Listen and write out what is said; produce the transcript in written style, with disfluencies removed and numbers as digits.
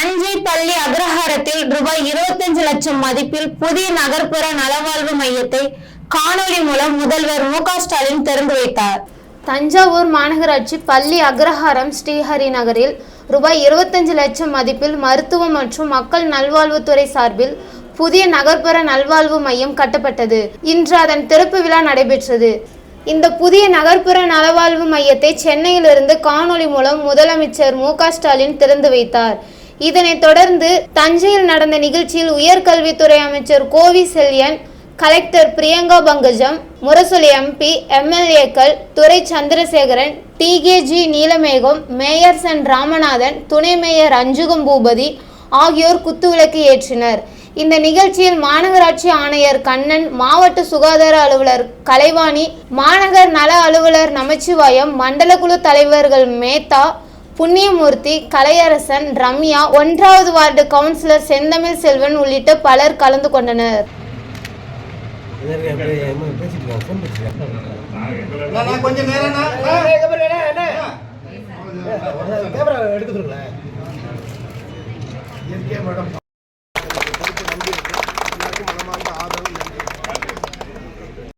தஞ்சை பள்ளி அக்ரஹாரத்தில் ரூபாய் 25 லட்சம் மதிப்பில் புதிய நகர்ப்புற நலவாழ்வு மையத்தை காணொலி மூலம் முதல்வர் மு.க.ஸ்டாலின் திறந்து வைத்தார். தஞ்சாவூர் மாநகராட்சி பள்ளி அக்ரஹாரம் ஸ்ரீஹரி நகரில் ரூபாய் 25 லட்சம் மதிப்பில் மருத்துவம் மற்றும் மக்கள் நல்வாழ்வுத்துறை சார்பில் புதிய நகர்ப்புற நல்வாழ்வு மையம் கட்டப்பட்டது. இன்று அதன் திறப்பு விழா நடைபெற்றது. இந்த புதிய நகர்ப்புற நலவாழ்வு மையத்தை சென்னையிலிருந்து காணொலி மூலம் முதலமைச்சர் மு.க.ஸ்டாலின் திறந்து வைத்தார். இதனைத் தொடர்ந்து தஞ்சையில் நடந்த நிகழ்ச்சியில் உயர்கல்வித்துறை அமைச்சர் கோவி செல்யன், கலெக்டர் பிரியங்கா பங்கஜம், முரசொலி MP, MLA-க்கள் துரை சந்திரசேகரன், TKG நீலமேகம், மேயர் சென் ராமநாதன், துணை மேயர் அஞ்சுகம் பூபதி ஆகியோர் குத்துவிளக்கு ஏற்றினர். இந்த நிகழ்ச்சியில் மாநகராட்சி ஆணையர் கண்ணன், மாவட்ட சுகாதார அலுவலர் கலைவாணி, மாநகர் நல அலுவலர் நமச்சிவாயம், மண்டல குழு தலைவர்கள் மேத்தா, புண்ணியமூர்த்தி, கலையரசன், ரம்யா, 1வது வார்டு கவுன்சிலர் செந்தமிழ் செல்வன் உள்ளிட்ட பலர் கலந்து கொண்டனர். மனமார்ந்த ஆதரவு